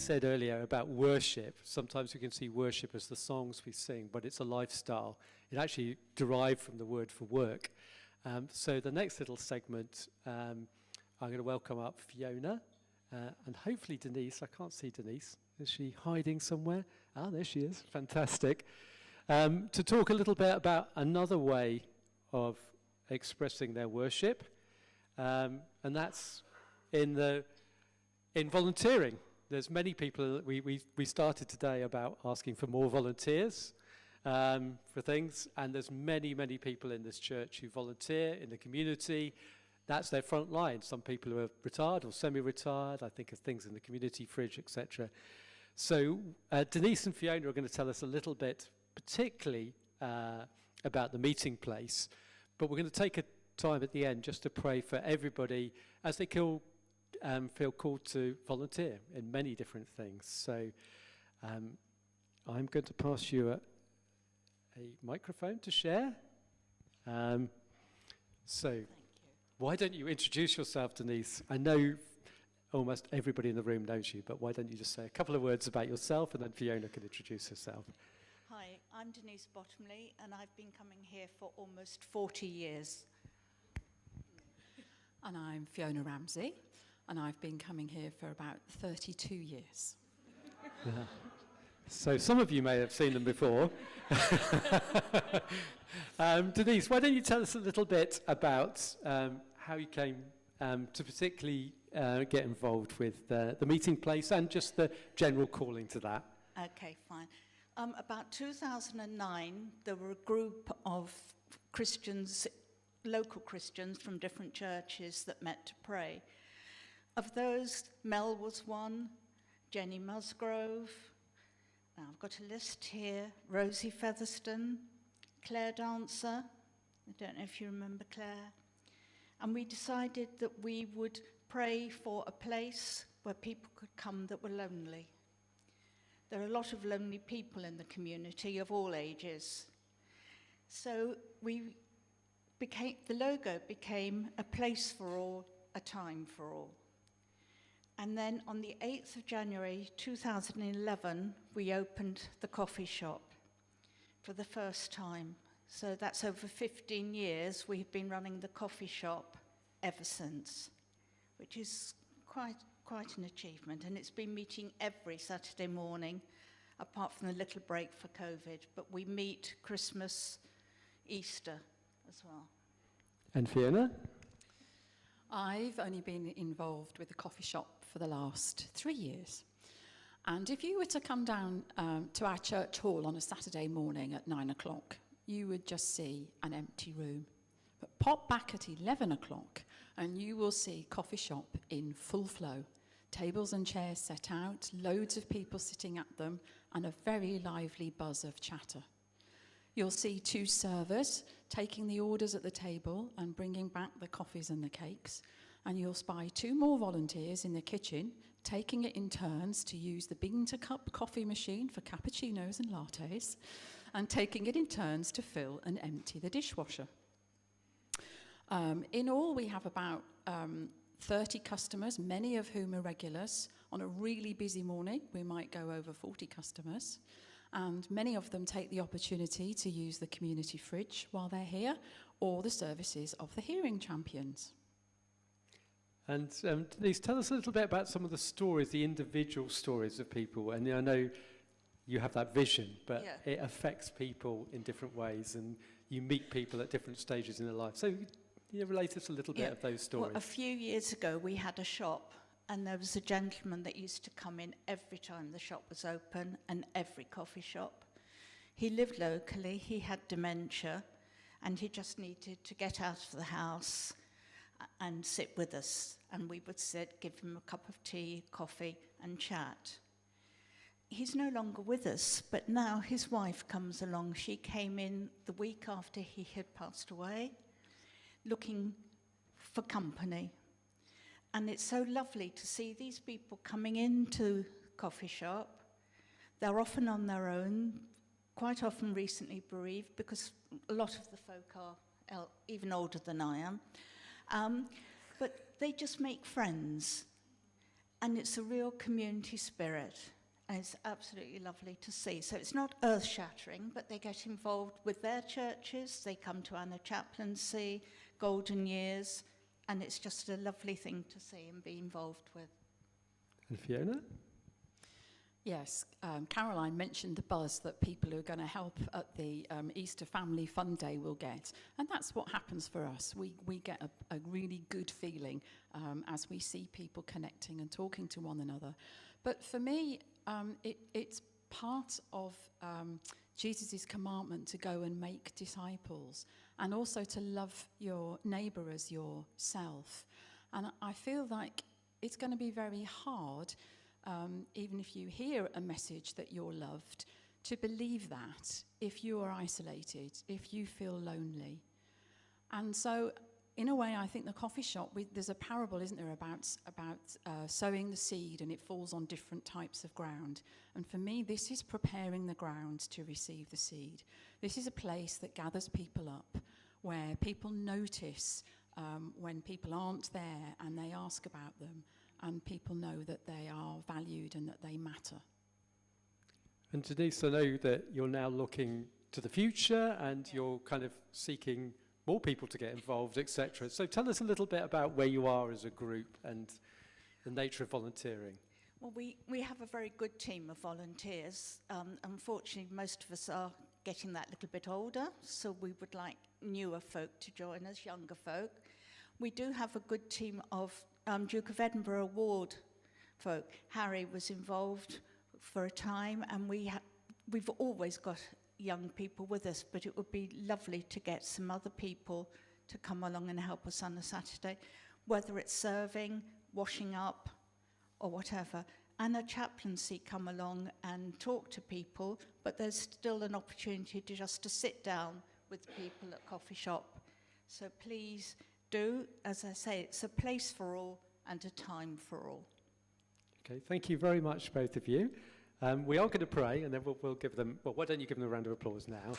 said earlier about worship, sometimes we can see worship as the songs we sing, but it's a lifestyle. It actually derived from the word for work. So the next little segment, I'm going to welcome up Fiona and hopefully Denise. I can't see Denise. Is she hiding somewhere? Ah, there she is. Fantastic. To talk a little bit about another way of expressing their worship, and that's in volunteering. There's many people. We started today about asking for more volunteers for things, and there's many people in this church who volunteer in the community. That's their front line. Some people who are retired or semi-retired. I think of things in the community fridge, etc. So Denise and Fiona are going to tell us a little bit, particularly about the meeting place. But we're going to take a time at the end just to pray for everybody as they feel called to volunteer in many different things. So I'm going to pass you a microphone to share. So why don't you introduce yourself, Denise? I know almost everybody in the room knows you, but why don't you just say a couple of words about yourself, and then Fiona can introduce herself. Hi, I'm Denise Bottomley, and I've been coming here for almost 40 years. And I'm Fiona Ramsey, and I've been coming here for about 32 years. Yeah. So some of you may have seen them before. Denise, why don't you tell us a little bit about how you came to particularly get involved with the meeting place and just the general calling to that? Okay, fine. About 2009, there were a group of Christians, local Christians from different churches that met to pray. Of those, Mel was one, Jenny Musgrove, now I've got a list here, Rosie Featherstone, Claire Dancer, I don't know if you remember Claire, and we decided that we would pray for a place where people could come that were lonely. There are a lot of lonely people in the community of all ages. So the logo became a place for all, a time for all. And then on the 8th of January 2011, we opened the coffee shop for the first time. So that's over 15 years we've been running the coffee shop ever since, which is quite an achievement. And it's been meeting every Saturday morning, apart from the little break for COVID. But we meet Christmas, Easter as well. And Fiona? I've only been involved with the coffee shop for the last 3 years. And if you were to come down to our church hall on a Saturday morning at 9 o'clock, you would just see an empty room. But pop back at 11 o'clock and you will see coffee shop in full flow. Tables and chairs set out, loads of people sitting at them, and a very lively buzz of chatter. You'll see 2 servers taking the orders at the table and bringing back the coffees and the cakes. And you'll spy 2 more volunteers in the kitchen, taking it in turns to use the bean-to-cup coffee machine for cappuccinos and lattes, and taking it in turns to fill and empty the dishwasher. In all, we have about 30 customers, many of whom are regulars. On a really busy morning, we might go over 40 customers. And many of them take the opportunity to use the community fridge while they're here, or the services of the hearing champions. And Denise, tell us a little bit about some of the stories, the individual stories of people. And I know you have that vision, but yeah, it affects people in different ways, and you meet people at different stages in their life. So relate us a little bit of those stories. Well, a few years ago, we had a shop, and there was a gentleman that used to come in every time the shop was open, and every coffee shop. He lived locally, he had dementia, and he just needed to get out of the house and sit with us. And we would sit, give him a cup of tea, coffee, and chat. He's no longer with us, but now his wife comes along. She came in the week after he had passed away, looking for company. And it's so lovely to see these people coming into coffee shop. They're often on their own, quite often recently bereaved, because a lot of the folk are even older than I am. But they just make friends. And it's a real community spirit, and it's absolutely lovely to see. So it's not earth-shattering, but they get involved with their churches. They come to Anna Chaplaincy, Golden Years, and it's just a lovely thing to see and be involved with. And Fiona? Yes, Caroline mentioned the buzz that people who are going to help at the Easter Family Fun Day will get. And that's what happens for us. We get a really good feeling as we see people connecting and talking to one another. But for me, it's part of Jesus' commandment to go and make disciples, and also to love your neighbour as yourself. And I feel like it's going to be very hard, even if you hear a message that you're loved, to believe that if you are isolated, if you feel lonely. And so, in a way, I think the coffee shop, there's a parable, isn't there, about sowing the seed, and it falls on different types of ground. And for me, this is preparing the ground to receive the seed. This is a place that gathers people up, where people notice when people aren't there, and they ask about them, and people know that they are valued and that they matter. And Denise, I know that you're now looking to the future, and you're kind of seeking more people to get involved, etc. So tell us a little bit about where you are as a group and the nature of volunteering. Well, we have a very good team of volunteers. Unfortunately, most of us are getting that little bit older, so we would like newer folk to join us, younger folk. We do have a good team of Duke of Edinburgh Award folk. Harry was involved for a time, and we've always got young people with us, but it would be lovely to get some other people to come along and help us on a Saturday, whether it's serving, washing up, or whatever. And a chaplaincy come along and talk to people, but there's still an opportunity to sit down with people at coffee shop. So please do, as I say, it's a place for all and a time for all. Okay, thank you very much, both of you. We are going to pray, and then we'll give them, well, why don't you give them a round of applause now?